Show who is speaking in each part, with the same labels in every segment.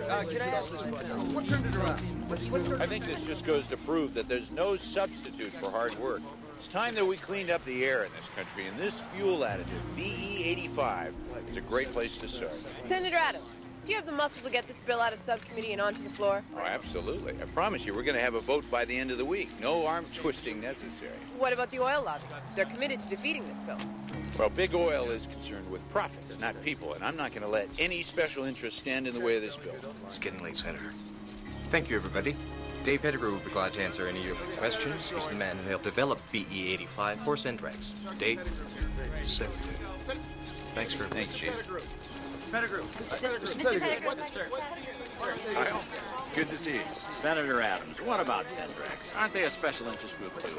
Speaker 1: Can I ask this question? What turned it around?
Speaker 2: I think this just goes to prove that there's no substitute for hard work. It's time that we cleaned up the air in this country, and this fuel additive, BE85, is a great place to start.
Speaker 3: Senator Adams, do you have the muscle to get this bill out of subcommittee and onto the floor?
Speaker 2: Oh, absolutely. I promise you, we're going to have a vote by the end of the week. No arm twisting necessary.
Speaker 3: What about the oil lobby? They're committed to defeating this bill.
Speaker 2: Well, big oil is concerned with profits, not people, and I'm not going to let any special interest stand in the way of this bill.
Speaker 4: It's getting late, Senator. Thank you, everybody. Dave Pettigrew will be glad to answer any of your questions. He's the man who helped develop BE85 for Syndrax. Dave? Thanks for everything, Chief.
Speaker 1: Pettigrew.
Speaker 3: Mr. Pettigrew.
Speaker 5: Kyle, good to see you. Senator Adams, what about Syndrax? Aren't they a special interest group, too?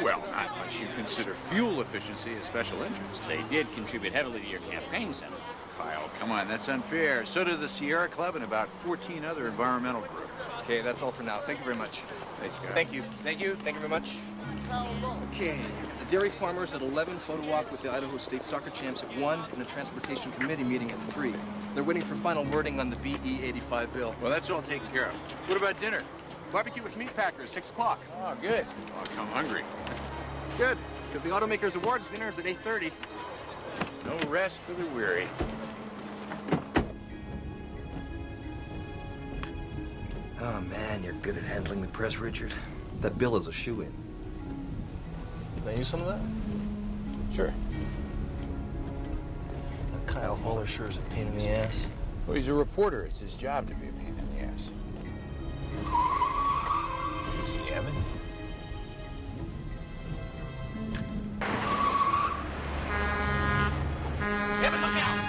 Speaker 2: Well, not unless you consider fuel efficiency a special interest.
Speaker 5: They did contribute heavily to your campaign, Senator.
Speaker 2: Kyle, come on, that's unfair. So did the Sierra Club and about 14 other environmental groups.
Speaker 4: Okay, that's all for now. Thank you very much.
Speaker 2: Thanks, guys.
Speaker 4: Thank you. Thank you. Thank you very much. Okay. The dairy farmers at 11, photo walk with the Idaho State soccer champs at 1, and the transportation committee meeting at 3. They're waiting for final wording on the BE85 bill.
Speaker 2: Well, that's all taken care of. What about dinner?
Speaker 4: Barbecue with meat packers, 6 o'clock.
Speaker 2: Oh, good. I'll come hungry.
Speaker 4: Good, because the Automakers Awards dinner is at 8:30.
Speaker 2: No rest for the weary.
Speaker 4: Oh, man, you're good at handling the press, Richard. That bill is a shoe-in. Can I use some of that?
Speaker 2: Sure.
Speaker 4: That Kyle Haller sure is a pain in the ass.
Speaker 2: Well, he's a reporter. It's his job to be a pain in the ass. See, Evan?
Speaker 5: Evan, look out!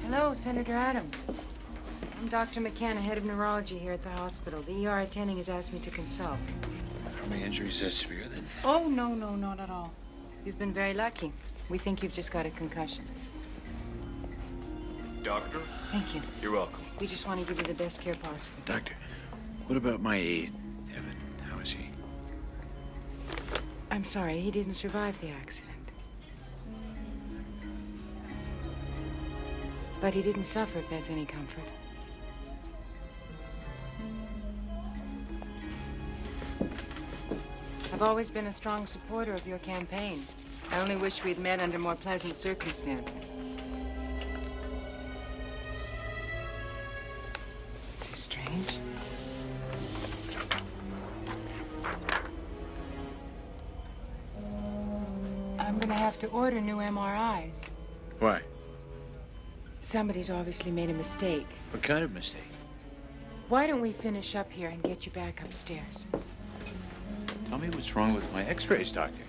Speaker 6: Hello, Senator Adams. I'm Dr. McKenna, head of neurology here at the hospital. The ER attending has asked me to consult.
Speaker 2: Are my injuries that severe, then?
Speaker 6: Oh, no, not at all. You've been very lucky. We think you've just got a concussion.
Speaker 4: Doctor?
Speaker 6: Thank you.
Speaker 4: You're welcome.
Speaker 6: We just want to give you the best care possible.
Speaker 2: Doctor, what about my aide, Evan? How is he?
Speaker 6: I'm sorry, he didn't survive the accident. But he didn't suffer, if that's any comfort. I've always been a strong supporter of your campaign. I only wish we'd met under more pleasant circumstances. This is strange. I'm gonna have to order new MRIs.
Speaker 2: Why?
Speaker 6: Somebody's obviously made a mistake.
Speaker 2: What kind of mistake?
Speaker 6: Why don't we finish up here and get you back upstairs?
Speaker 2: Tell me what's wrong with my x-rays, Doctor.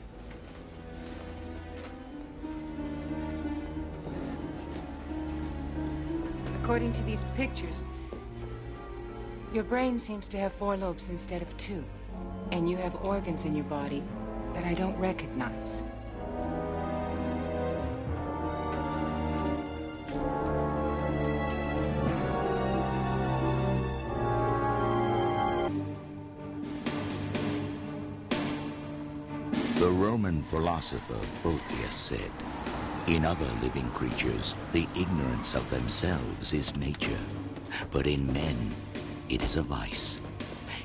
Speaker 6: According to these pictures, your brain seems to have 4 lobes instead of 2. And you have organs in your body that I don't recognize.
Speaker 7: The Roman philosopher Boethius said, "In other living creatures, the ignorance of themselves is nature, but in men, it is a vice.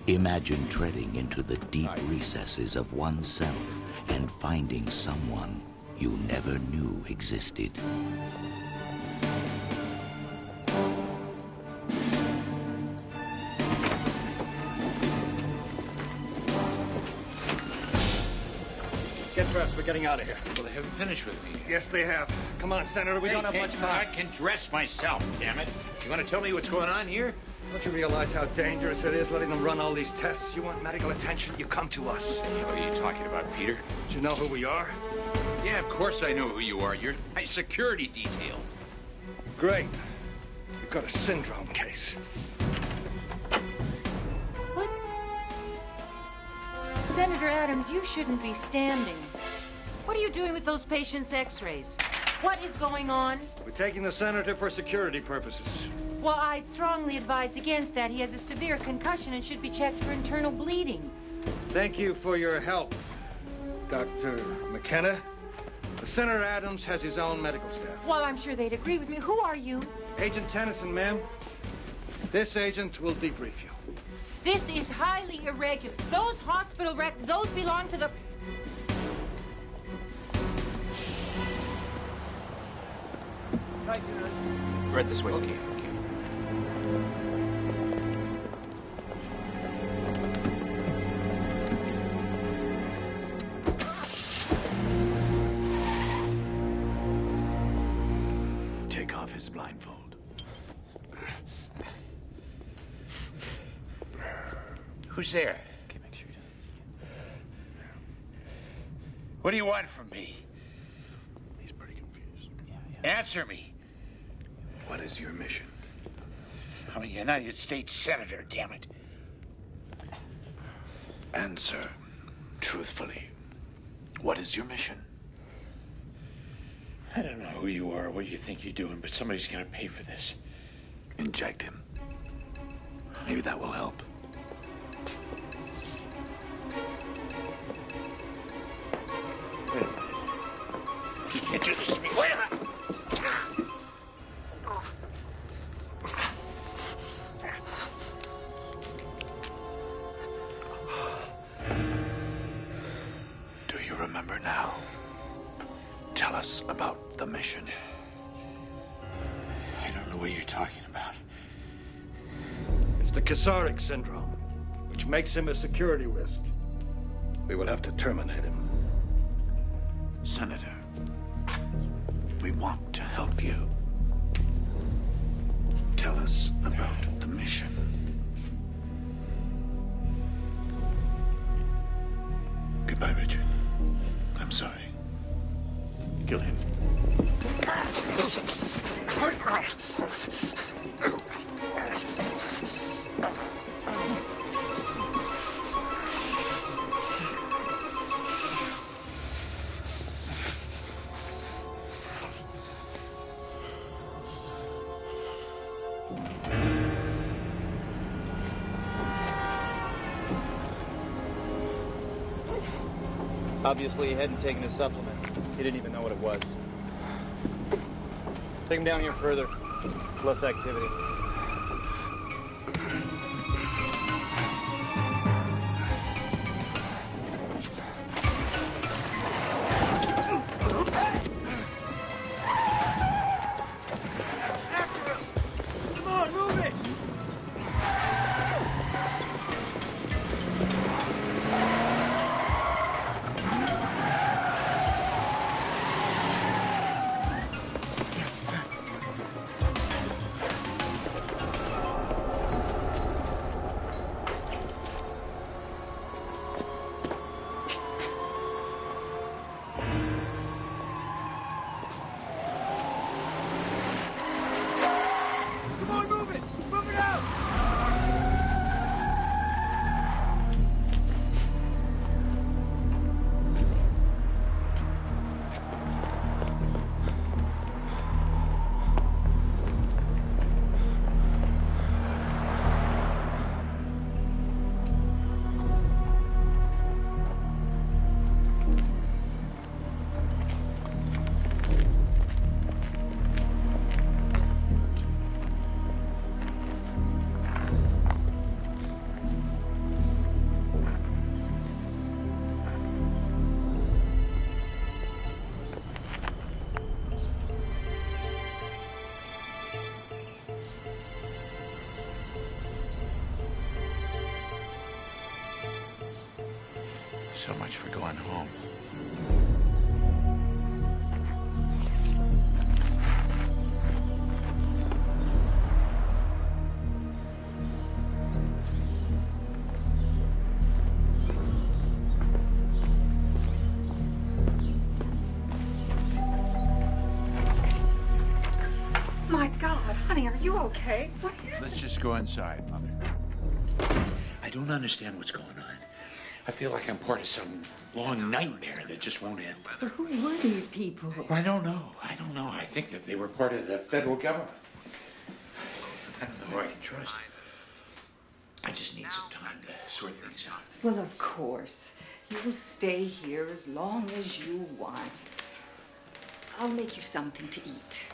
Speaker 7: Imagine treading into the deep recesses of oneself and finding someone you never knew existed."
Speaker 1: Get dressed. We're getting out of here.
Speaker 2: Well, they haven't finished with me.
Speaker 1: Yes, they have. Come on, Senator. We don't have much time.
Speaker 2: I can dress myself, damn it. You want to tell me what's going on here?
Speaker 1: Don't you realize how dangerous it is letting them run all these tests? You want medical attention, you come to us.
Speaker 2: What are you talking about, Peter?
Speaker 1: Do you know who we are?
Speaker 2: Yeah, of course I know who you are. You're my security detail.
Speaker 1: Great. You've got a syndrome case.
Speaker 6: What? Senator Adams, you shouldn't be standing.
Speaker 8: What are you doing with those patients' x-rays?
Speaker 6: What is going on?
Speaker 1: We're taking the senator for security purposes.
Speaker 6: Well, I'd strongly advise against that. He has a severe concussion and should be checked for internal bleeding.
Speaker 1: Thank you for your help, Dr. McKenna. Senator Adams has his own medical staff.
Speaker 6: Well, I'm sure they'd agree with me. Who are you?
Speaker 1: Agent Tennyson, ma'am. This agent will debrief you.
Speaker 6: This is highly irregular. Those hospital those belong to the...
Speaker 4: Right this way, Ski.
Speaker 5: Take off his blindfold.
Speaker 2: Who's there?
Speaker 5: Okay, make sure he doesn't see you.
Speaker 2: What do you want from me?
Speaker 5: He's pretty confused.
Speaker 2: Answer me.
Speaker 5: What is your mission?
Speaker 2: I'm a United States Senator, damn it.
Speaker 5: Answer truthfully. What is your mission?
Speaker 2: I don't know who you are or what you think you're doing, but somebody's gonna pay for this.
Speaker 5: Inject him. Maybe that will help.
Speaker 2: Wait a minute. You can't do this to me. Wait a minute.
Speaker 5: Do you remember now? Tell us about the mission.
Speaker 2: I don't know what you're talking about.
Speaker 1: It's the Kasarek syndrome, which makes him a security risk. We will have to terminate him.
Speaker 5: Senator, we want to help you. Tell us about the mission. Goodbye, Richard. I'm sorry. Kill him.
Speaker 8: Obviously, he hadn't taken his supplement. He didn't even know what it was. Take him down here further. Less activity.
Speaker 5: So much for going home.
Speaker 9: My God, honey, are you okay? What?
Speaker 2: Let's just go inside, Mother. I don't understand what's going on. I feel like I'm part of some
Speaker 10: long nightmare that just won't end.
Speaker 6: But who were these people?
Speaker 10: I don't know. I think that they were part of the federal government. I don't know who I can trust. I just need some time to sort things out.
Speaker 6: Well, of course. You will stay here as long as you want. I'll make you something to eat.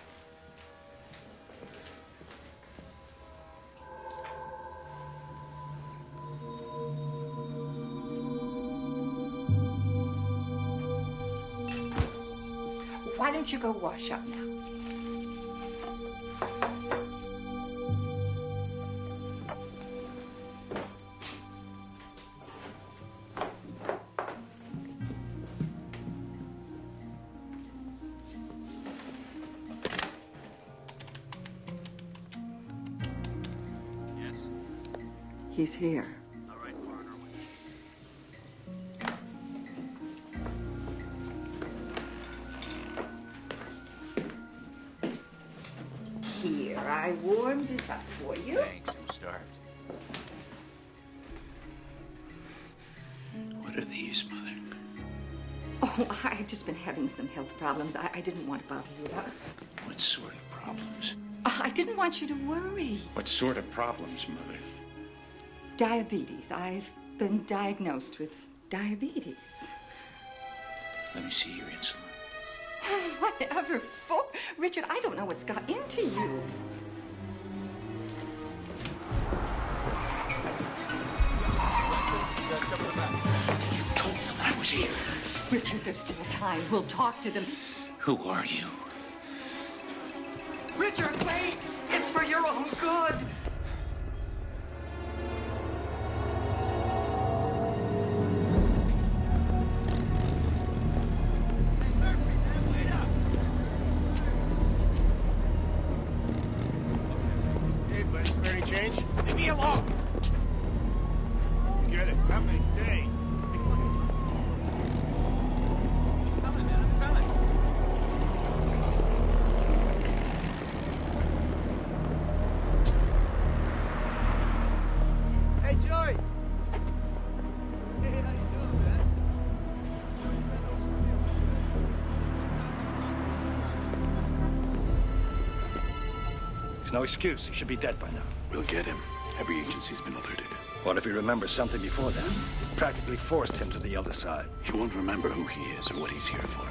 Speaker 6: Why don't you go wash up now?
Speaker 5: Yes?
Speaker 6: He's here.
Speaker 5: All right, partner.
Speaker 6: Here, I warmed this up for you.
Speaker 10: Thanks, I'm starved. What are these, Mother?
Speaker 6: Oh, I've just been having some health problems. I didn't want to bother you.
Speaker 10: What sort of problems?
Speaker 6: I didn't want you to worry.
Speaker 10: What sort of problems, Mother?
Speaker 6: Diabetes. I've been diagnosed with diabetes.
Speaker 10: Let me see your insulin.
Speaker 6: Whatever for? Richard, I don't know what's got into you.
Speaker 10: You told them I was here.
Speaker 6: Richard, there's still time. We'll talk to them.
Speaker 10: Who are you?
Speaker 6: Richard, wait! It's for your own good.
Speaker 11: Hey, buddy, spare any change? Leave me alone! Get it. Have a nice day.
Speaker 5: Coming, man, I'm coming.
Speaker 11: Hey, Joey! Hey, how you doing, man?
Speaker 1: There's no excuse. He should be dead by now.
Speaker 12: We'll get him. Every agency's been alerted.
Speaker 1: What if he remembers something before that? Practically forced him to the other side.
Speaker 12: He won't remember who he is or what he's here for.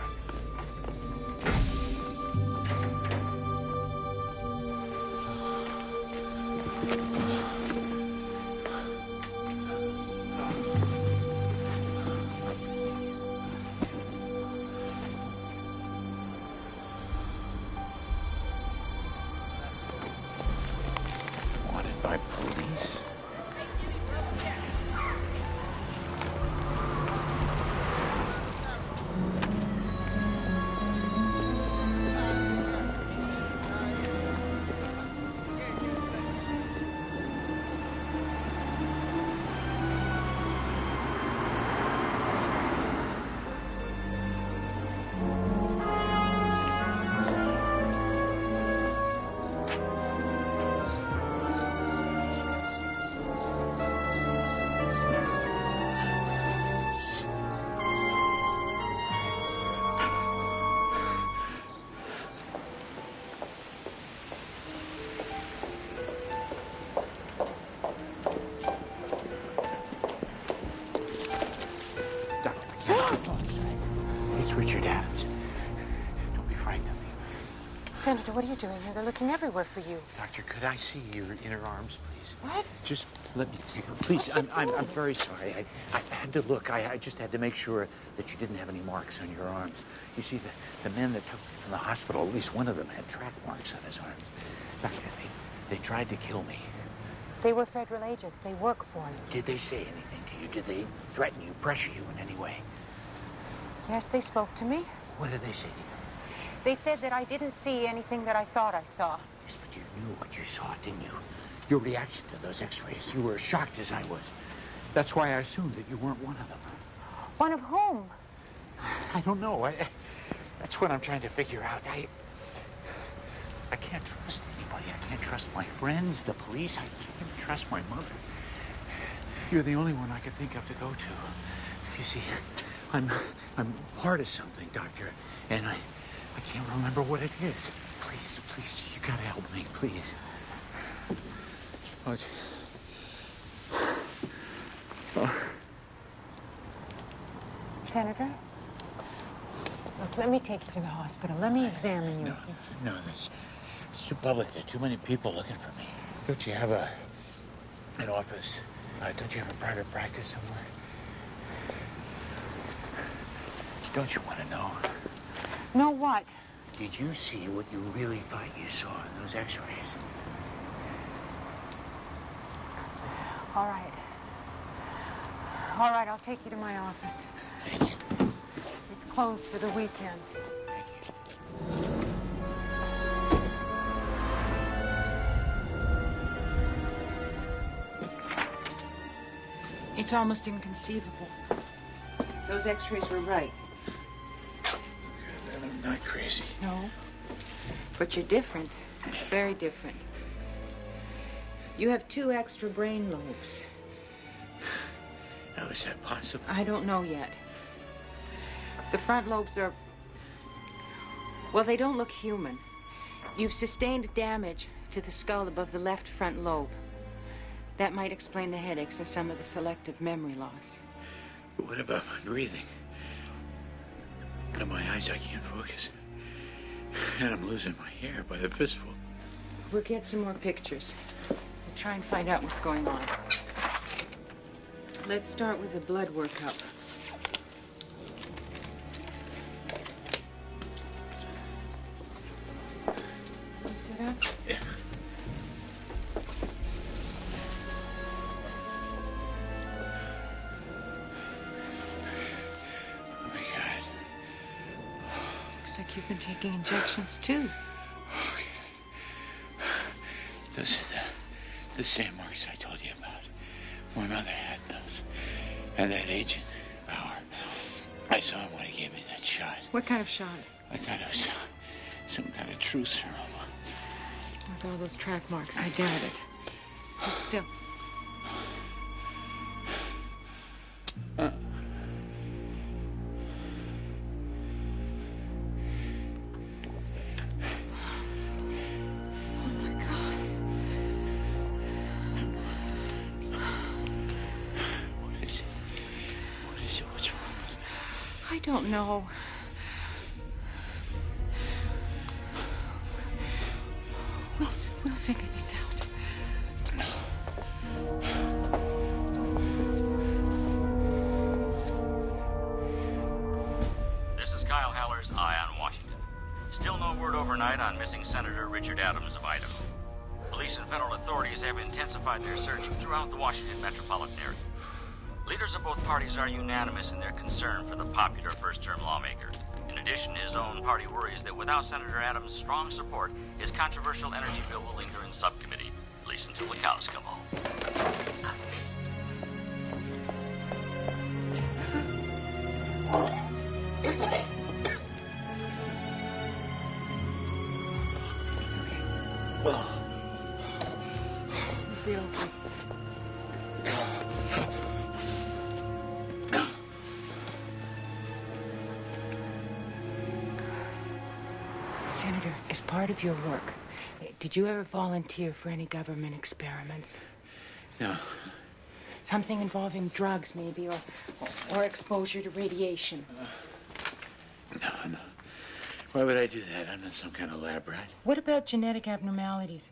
Speaker 10: Wanted by police? It's Richard Adams. Don't be frightened of me.
Speaker 6: Senator, what are you doing here? They're looking everywhere for you.
Speaker 10: Doctor, could I see your inner arms, please?
Speaker 6: What?
Speaker 10: Just let me take a look. Please, I'm very sorry. I had to look. I just had to make sure that you didn't have any marks on your arms. You see, the men that took me from the hospital, at least one of them had track marks on his arms. Doctor, they tried to kill me.
Speaker 6: They were federal agents. They work for him.
Speaker 10: Did they say anything to you? Did they threaten you, pressure you in any way?
Speaker 6: Yes, they spoke to me.
Speaker 10: What did they say to you?
Speaker 6: They said that I didn't see anything that I thought I saw.
Speaker 10: Yes, but you knew what you saw, didn't you? Your reaction to those x-rays, you were as shocked as I was. That's why I assumed that you weren't one of them.
Speaker 6: One of whom?
Speaker 10: I don't know. That's what I'm trying to figure out. I can't trust anybody. I can't trust my friends, the police. I can't trust my mother. You're the only one I could think of to go to. You see, I'm part of something, Doctor, and I can't remember what it is. Please, you gotta help me, please.
Speaker 6: Senator? Look, let me take you to the hospital. Let me examine you.
Speaker 10: No, it's too public. There are too many people looking for me. Don't you have an office? Don't you have a private practice somewhere? Don't you want to know?
Speaker 6: Know what?
Speaker 10: Did you see what you really thought you saw in those x-rays?
Speaker 6: All right. All right, I'll take you to my office.
Speaker 10: Thank you.
Speaker 6: It's closed for the weekend.
Speaker 10: Thank you.
Speaker 6: It's almost inconceivable. Those x-rays were right.
Speaker 10: I'm not crazy.
Speaker 6: No. But you're different. Very different. You have 2 extra brain lobes.
Speaker 10: How is that possible?
Speaker 6: I don't know yet. The front lobes are... well, they don't look human. You've sustained damage to the skull above the left front lobe. That might explain the headaches and some of the selective memory loss.
Speaker 10: But what about my breathing? In my eyes, I can't focus. And I'm losing my hair by the fistful.
Speaker 6: We'll get some more pictures. We'll try and find out what's going on. Let's start with a blood workup. You sit up?
Speaker 10: Yeah. Oh, my God.
Speaker 6: Looks like you've been taking injections, too.
Speaker 10: Okay. Those are the same marks I told you about. My mother had those. And that agent, Bauer, I saw him when he gave me that shot.
Speaker 6: What kind of shot?
Speaker 10: I thought it was some kind of truth serum.
Speaker 6: With all those track marks, I doubt it. But still. I don't know. We'll figure this out.
Speaker 5: This is Kyle Haller's Eye on Washington. Still no word overnight on missing Senator Richard Adams of Idaho. Police and federal authorities have intensified their search throughout the Washington metropolitan area. Leaders of both parties are unanimous in their concern for the popular first-term lawmaker. In addition, his own party worries that without Senator Adams' strong support, his controversial energy bill will linger in subcommittee, at least until the cows come home.
Speaker 6: It's okay. You'll be okay. Senator, as part of your work, did you ever volunteer for any government experiments?
Speaker 10: No.
Speaker 6: Something involving drugs, maybe, or exposure to radiation?
Speaker 10: No. Why would I do that? I'm not some kind of lab rat.
Speaker 6: What about genetic abnormalities?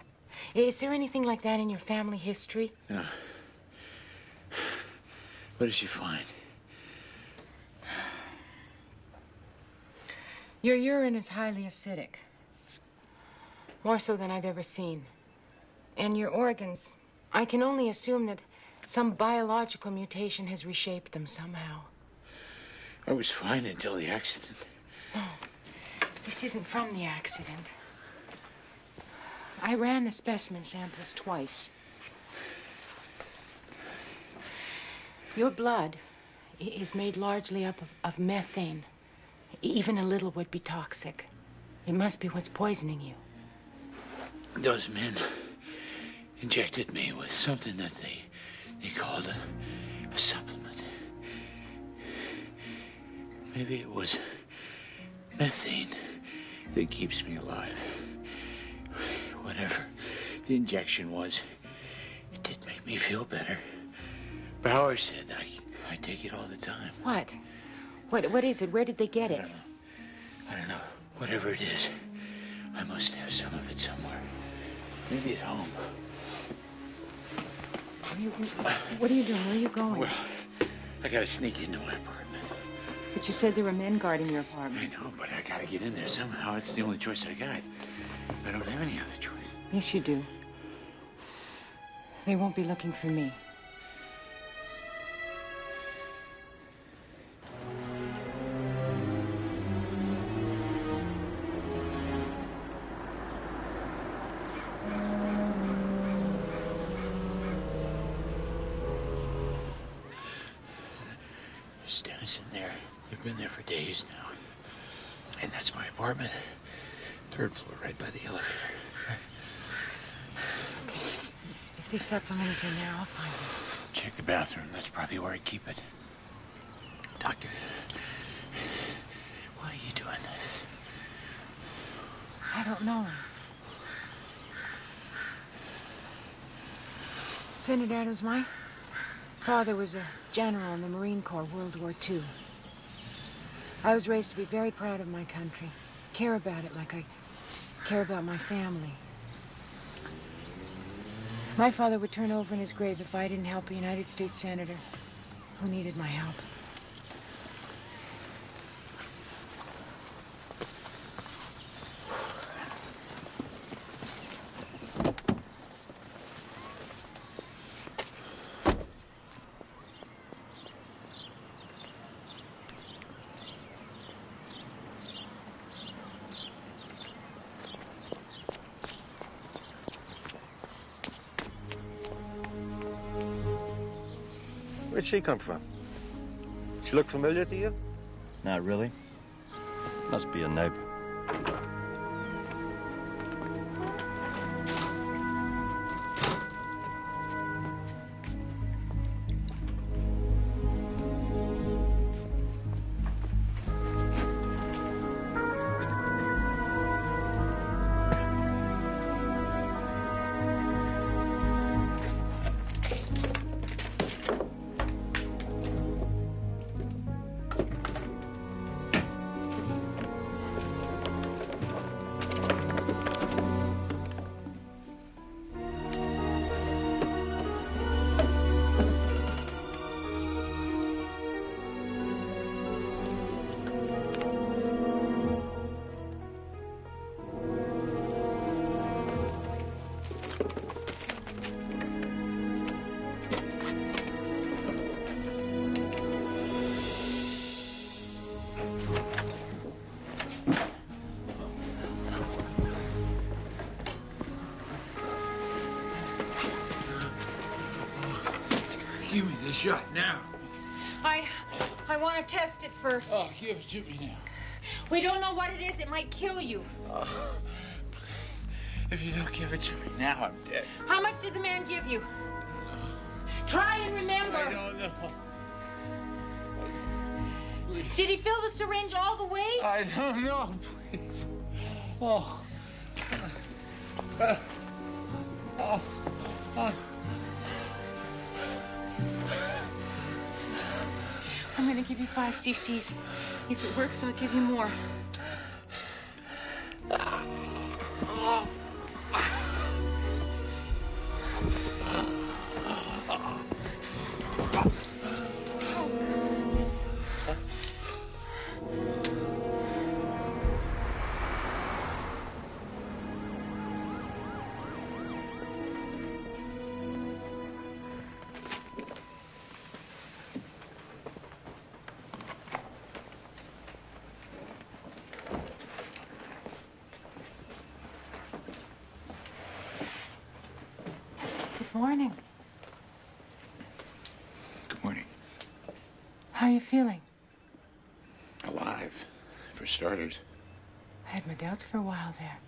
Speaker 6: Is there anything like that in your family history?
Speaker 10: No. What did you find?
Speaker 6: Your urine is highly acidic. More so than I've ever seen. And your organs, I can only assume that some biological mutation has reshaped them somehow.
Speaker 10: I was fine until the accident.
Speaker 6: No, this isn't from the accident. I ran the specimen samples twice. Your blood is made largely up of methane. Even a little would be toxic. It must be what's poisoning you.
Speaker 10: Those men injected me with something that they called a supplement. Maybe it was methane that keeps me alive. Whatever the injection was, it did make me feel better. Bauer said I take it all the time.
Speaker 6: What? What is it? Where did they get it?
Speaker 10: I don't know. Whatever it is, I must have some of it somewhere. Maybe at home.
Speaker 6: What are you doing? Where are you going?
Speaker 10: Well, I gotta sneak into my apartment.
Speaker 6: But you said there were men guarding your apartment.
Speaker 10: I know, but I gotta get in there somehow. It's the only choice I got. I don't have any other choice.
Speaker 6: Yes, you do. They won't be looking for me.
Speaker 10: There's Dennis in there. They've been there for days now. And that's my apartment. 3rd floor, right by the elevator.
Speaker 6: If this supplement is in there, I'll find it.
Speaker 10: Check the bathroom. That's probably where I keep it. Doctor, why are you doing this?
Speaker 6: I don't know. Senator Adams, my father was a general in the Marine Corps, World War II. I was raised to be very proud of my country, care about it like I care about my family. My father would turn over in his grave if I didn't help a United States Senator who needed my help.
Speaker 13: Where'd she come from? She look familiar to you?
Speaker 1: Not really. Must be a neighbor.
Speaker 10: Give me the shot now.
Speaker 6: I want to test it first.
Speaker 10: Oh, give it to me now.
Speaker 6: We don't know what it is. It might kill you.
Speaker 10: If you don't give it to me now, I'm dead.
Speaker 6: How much did the man give you? Try and remember.
Speaker 10: I don't know. Please.
Speaker 6: Did he fill the syringe all the way?
Speaker 10: I don't know, please. Oh.
Speaker 6: I'm going to give you 5 cc's. If it works, I'll give you more. Good morning.
Speaker 10: Good morning.
Speaker 6: How are you feeling?
Speaker 10: Alive, for starters.
Speaker 6: I had my doubts for a while there.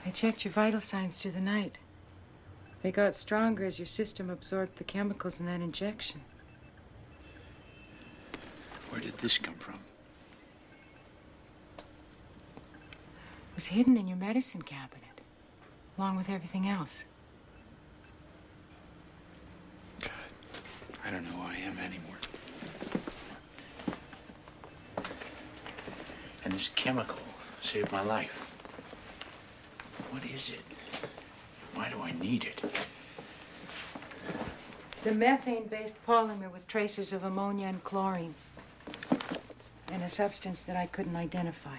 Speaker 6: I checked your vital signs through the night. They got stronger as your system absorbed the chemicals in that injection.
Speaker 10: Where did this come from?
Speaker 6: It was hidden in your medicine cabinet, along with everything else.
Speaker 10: God, I don't know who I am anymore. And this chemical saved my life. What is it? Why do I need it?
Speaker 6: It's a methane-based polymer with traces of ammonia and chlorine, and a substance that I couldn't identify.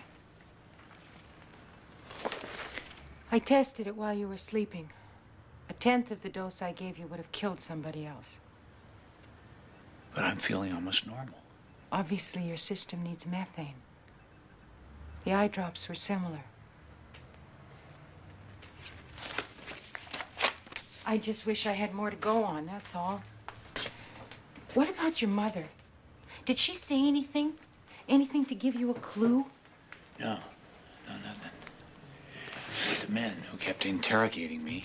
Speaker 6: I tested it while you were sleeping. 1/10 of the dose I gave you would have killed somebody else.
Speaker 10: But I'm feeling almost normal.
Speaker 6: Obviously, your system needs methane. The eye drops were similar. I just wish I had more to go on, that's all. What about your mother? Did she say anything? Anything to give you a clue?
Speaker 10: No, nothing. But the men who kept interrogating me,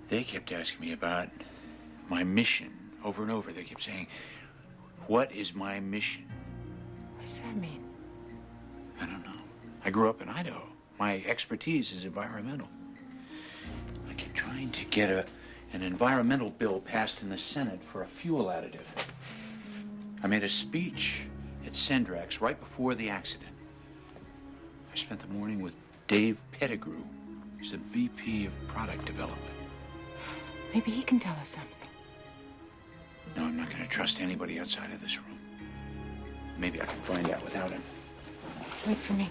Speaker 10: they kept asking me about my mission over and over. They kept saying, "What is my mission?"
Speaker 6: What does that mean?
Speaker 10: I don't know. I grew up in Idaho. My expertise is environmental. I kept trying to get an environmental bill passed in the Senate for a fuel additive. I made a speech at Sendrax right before the accident. I spent the morning with Dave Pettigrew. He's the VP of Product Development.
Speaker 6: Maybe he can tell us something.
Speaker 10: No, I'm not going to trust anybody outside of this room. Maybe I can find out without him.
Speaker 6: Wait for me.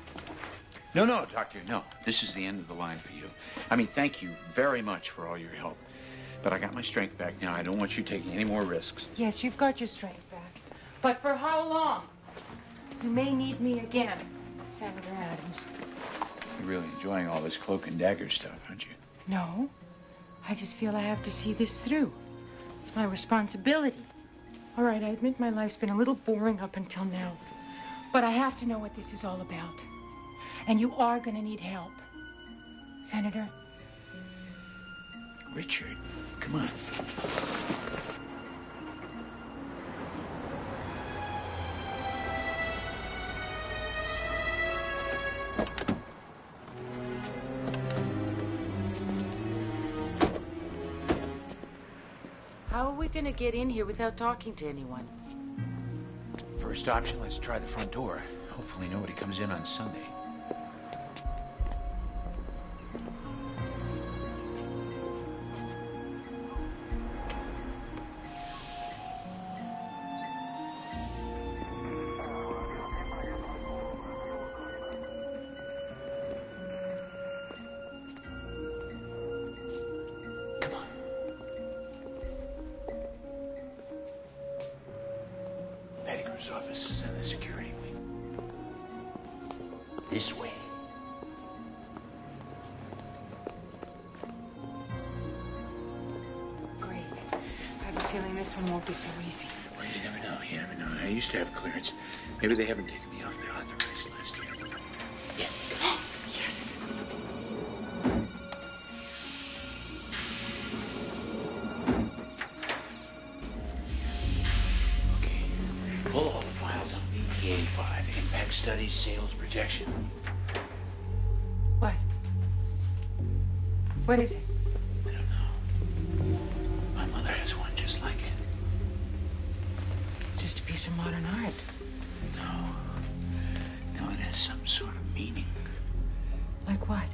Speaker 10: No, Doctor, no. This is the end of the line for you. I mean, thank you very much for all your help. But I got my strength back now. I don't want you taking any more risks.
Speaker 6: Yes, you've got your strength back. But for how long? You may need me again, Senator Adams.
Speaker 10: You're really enjoying all this cloak and dagger stuff, aren't you?
Speaker 6: No. I just feel I have to see this through. It's my responsibility. All right, I admit my life's been a little boring up until now. But I have to know what this is all about. And you are going to need help. Senator?
Speaker 10: Richard, come on.
Speaker 6: How are we going to get in here without talking to anyone?
Speaker 10: First option, let's try the front door. Hopefully nobody comes in on Sunday. Pettigrew's office is in the security wing. This way.
Speaker 6: Great. I have a feeling this one won't be so easy.
Speaker 10: Well, you never know. You never know. I used to have clearance. Maybe they haven't taken me off the authorized list yet. Yeah.
Speaker 6: Yes.
Speaker 10: Okay. Pull all the files on BE85. Impact studies, sales projection.
Speaker 6: What? What is it?
Speaker 10: I don't know. My mother has one just like it.
Speaker 6: Just a piece of modern art.
Speaker 10: No, it has some sort of meaning.
Speaker 6: Like what?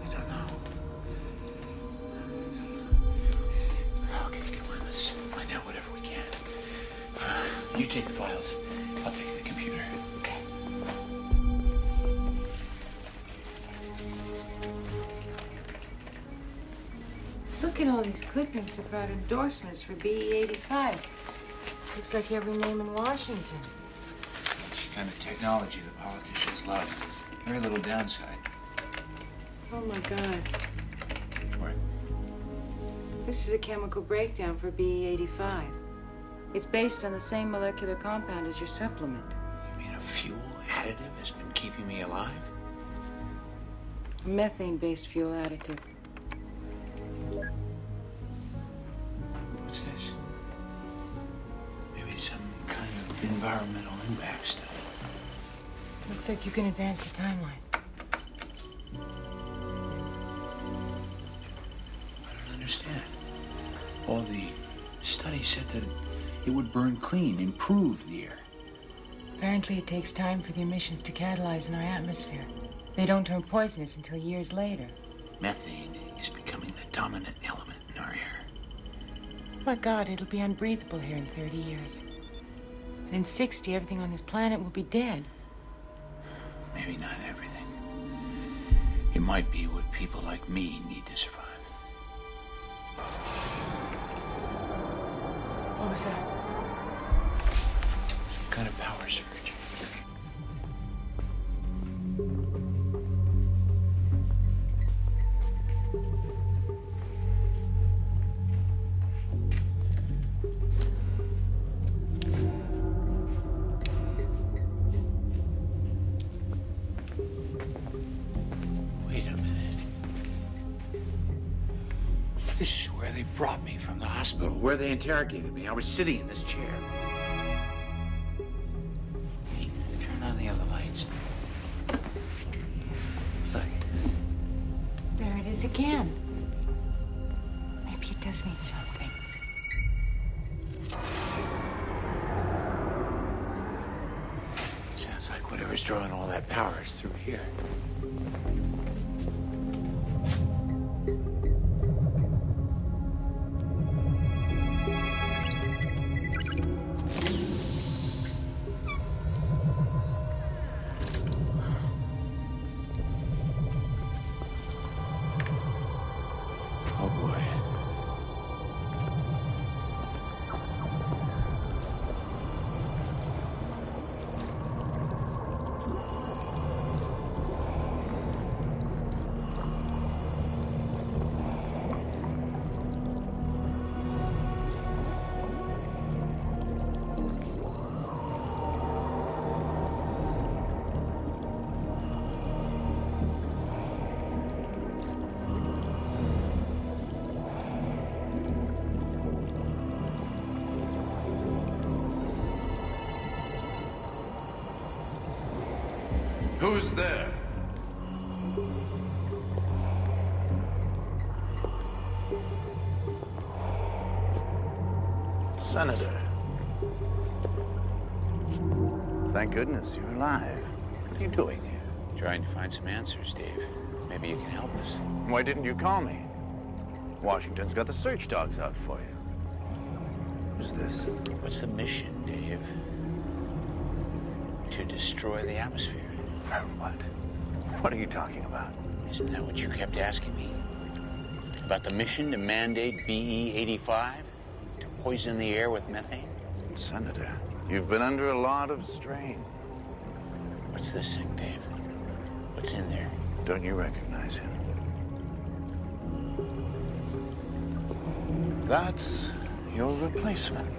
Speaker 10: I don't know. Okay, come on, let's find out whatever we can. You take the files. I'll take the computer.
Speaker 6: Okay. Look at all these clippings about endorsements for BE85. Looks like every name in Washington.
Speaker 10: It's the kind of technology the politicians love. Very little downside.
Speaker 6: Oh my God.
Speaker 10: What?
Speaker 6: This is a chemical breakdown for BE85. It's based on the same molecular compound as your supplement.
Speaker 10: You mean a fuel additive has been keeping me alive?
Speaker 6: A methane-based fuel additive.
Speaker 10: What's this? coming back still.
Speaker 6: Looks like you can advance the timeline.
Speaker 10: I don't understand. All the studies said that it would burn clean, improve the air.
Speaker 6: Apparently, it takes time for the emissions to catalyze in our atmosphere. They don't turn poisonous until years later.
Speaker 10: Methane is becoming the dominant element in our air.
Speaker 6: My God, it'll be unbreathable here in 30 years. And in 60, everything on this planet will be dead.
Speaker 10: Maybe not everything. It might be what people like me need to survive.
Speaker 6: What was that?
Speaker 10: Some kind of power surge. This is where they brought me from the hospital, where they interrogated me. I was sitting in this chair. Hey, turn on the other lights. Look.
Speaker 6: There it is again. Maybe it does mean something.
Speaker 10: Sounds like whatever's drawing all that power is through here.
Speaker 1: Who's there?
Speaker 12: Senator. Thank goodness you're alive. What are you doing here?
Speaker 10: Trying to find some answers, Dave. Maybe you can help us.
Speaker 12: Why didn't you call me? Washington's got the search dogs out for you. Who's this?
Speaker 10: What's the mission, Dave? To destroy the atmosphere.
Speaker 12: What? What are you talking about?
Speaker 10: Isn't that what you kept asking me? About the mission to mandate BE-85? To poison the air with methane?
Speaker 12: Senator, you've been under a lot of strain.
Speaker 10: What's this thing, Dave? What's in there?
Speaker 12: Don't you recognize him? That's your replacement.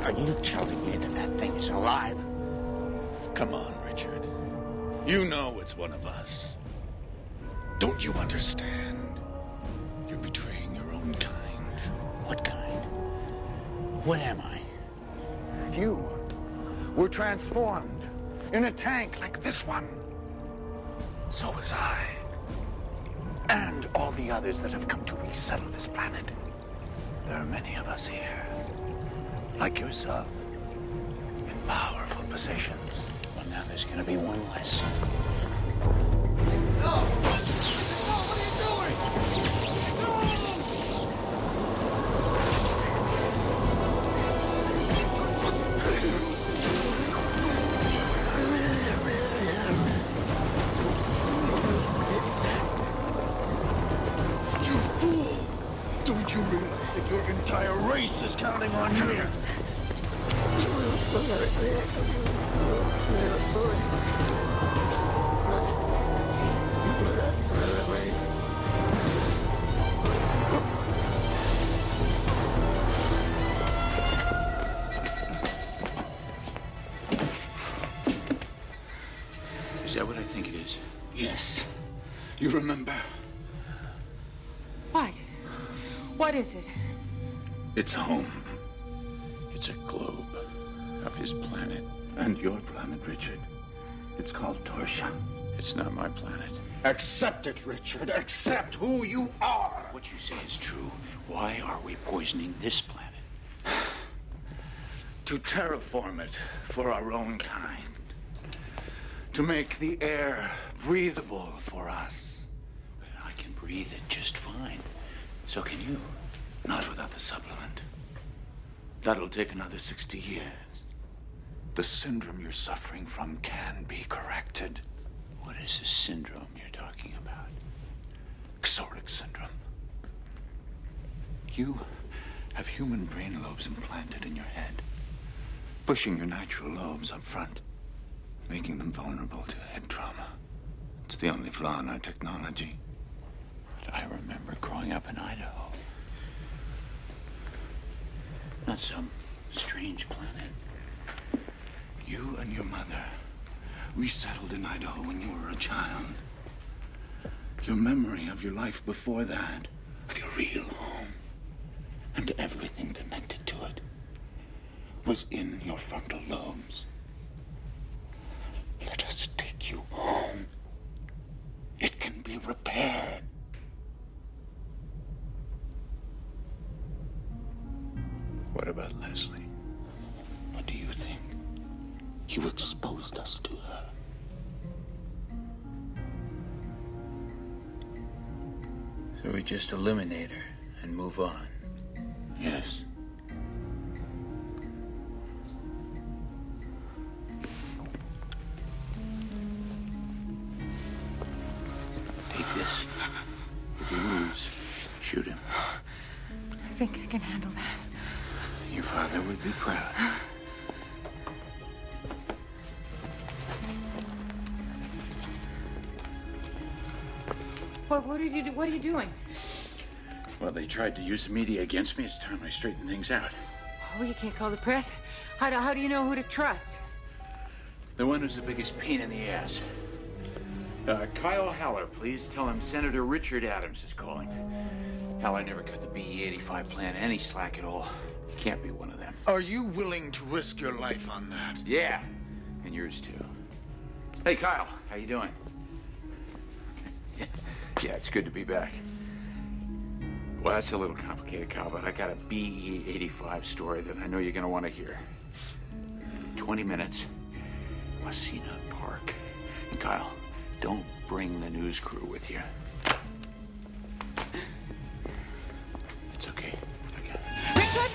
Speaker 10: Are you telling me that that thing is alive?
Speaker 12: Come on, Richard. You know it's one of us. Don't you understand? You're betraying your own kind.
Speaker 10: What kind? What am I?
Speaker 12: You were transformed in a tank like this one. So was I. And all the others that have come to resettle this planet. There are many of us here, like yourself, in powerful positions.
Speaker 10: Well, now there's gonna be one less.
Speaker 11: No! No, what are you doing?
Speaker 12: You fool! Don't you realize that your entire race is counting on you?
Speaker 10: what I think it is?
Speaker 12: Yes. You remember?
Speaker 6: What? What is it?
Speaker 12: It's home.
Speaker 10: It's a globe of his planet.
Speaker 12: And your planet, Richard. It's called Torsha.
Speaker 10: It's not my planet.
Speaker 12: Accept it, Richard. Accept who you are.
Speaker 10: What you say is true. Why are we poisoning this planet?
Speaker 12: To terraform it for our own kind. To make the air breathable for us.
Speaker 10: But I can breathe it just fine. So can you.
Speaker 12: Not without the supplement. That'll take another 60 years. The syndrome you're suffering from can be corrected.
Speaker 10: What is the syndrome you're talking about?
Speaker 12: Xoric syndrome. You have human brain lobes implanted in your head, pushing your natural lobes up front, making them vulnerable to head trauma. It's the only flaw in our technology.
Speaker 10: But I remember growing up in Idaho. Not some strange planet.
Speaker 12: You and your mother resettled in Idaho when you were a child. Your memory of your life before that, of your real home, and everything connected to it, was in your frontal lobes. Let us take you home. It can be repaired.
Speaker 10: What about Leslie?
Speaker 12: What do you think? You exposed us to her.
Speaker 10: So we just eliminate her and move on?
Speaker 12: Yes.
Speaker 10: Take this. If he moves, shoot him.
Speaker 6: I think I can handle that.
Speaker 10: Your father would be proud.
Speaker 6: What are you doing?
Speaker 10: Well, they tried to use the media against me. It's time I straighten things out.
Speaker 6: Oh, you can't call the press. How do you know who to trust?
Speaker 10: The one who's the biggest pain in the ass. Kyle Haller, please. Tell him Senator Richard Adams is calling. Haller never cut the BE-85 plan any slack at all. He can't be one of them.
Speaker 12: Are you willing to risk your life on that?
Speaker 10: Yeah, and yours too. Hey, Kyle, how you doing? Yeah, it's good to be back. Well, that's a little complicated, Kyle, but I got a BE-85 story that I know you're going to want to hear. 20 minutes, Wasina Park. And Kyle, don't bring the news crew with you. It's okay. I got it.
Speaker 6: Richard!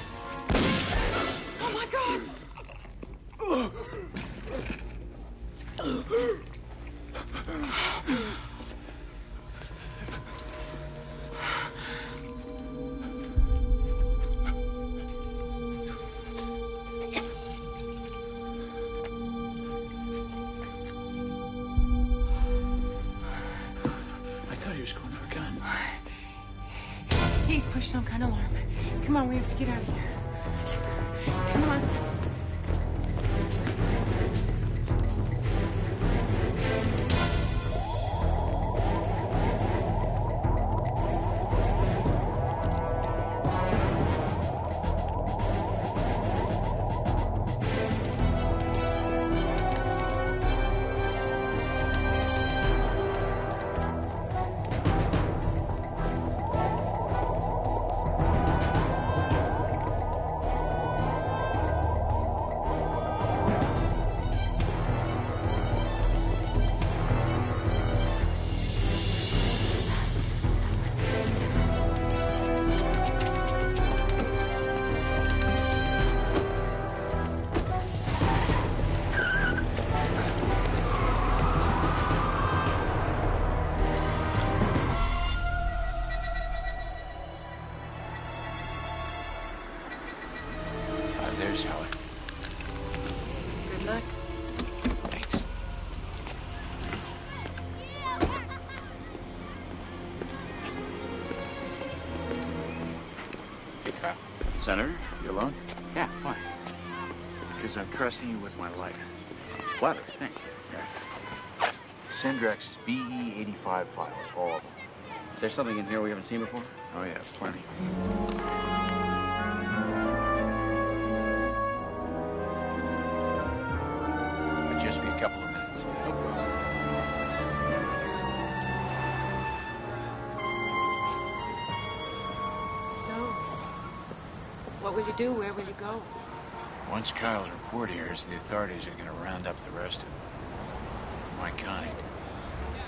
Speaker 6: Oh, my God! He's pushed some kind of alarm. Come on, we have to get out of here. Come on.
Speaker 10: There's Howard.
Speaker 6: Good luck.
Speaker 10: Thanks. Hey, Kyle.
Speaker 14: Senator, you alone?
Speaker 10: Yeah, why?
Speaker 14: Because I'm trusting you with my life. Flattered, thanks.
Speaker 10: Yeah.
Speaker 14: Sendrex's BE85 files, all of them.
Speaker 15: Is there something in here we haven't seen before?
Speaker 14: Oh, yeah, plenty.
Speaker 10: It'll just be a couple of minutes.
Speaker 6: So, what will you do? Where will you go?
Speaker 10: Once Kyle's report airs, the authorities are going to round up the rest of my kind.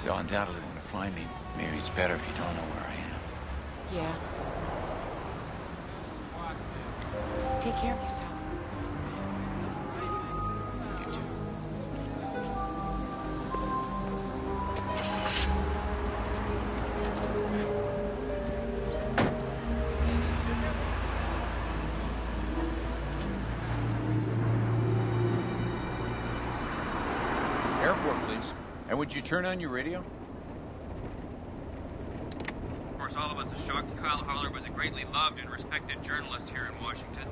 Speaker 10: They'll undoubtedly want to find me. Maybe it's better if you don't know where I am.
Speaker 6: Yeah. Take care of yourself.
Speaker 10: You too.
Speaker 2: Airport, please. And would you turn on your radio?
Speaker 16: Of course, all of us are shocked. Kyle Haller was a greatly loved and respected journalist here in Washington.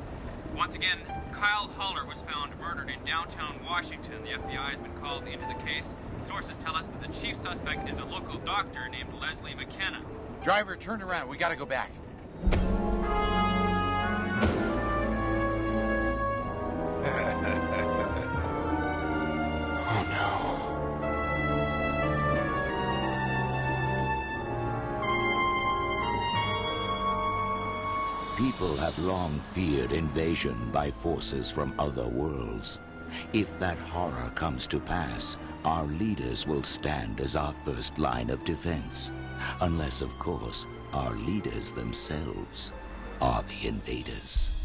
Speaker 16: Once again, Kyle Haller was found murdered in downtown Washington. The FBI has been called into the case. Sources tell us that the chief suspect is a local doctor named Leslie McKenna.
Speaker 10: Driver, turn around. We got to go back.
Speaker 12: Oh, no.
Speaker 7: People have long feared invasion by forces from other worlds. If that horror comes to pass, our leaders will stand as our first line of defense. Unless, of course, our leaders themselves are the invaders.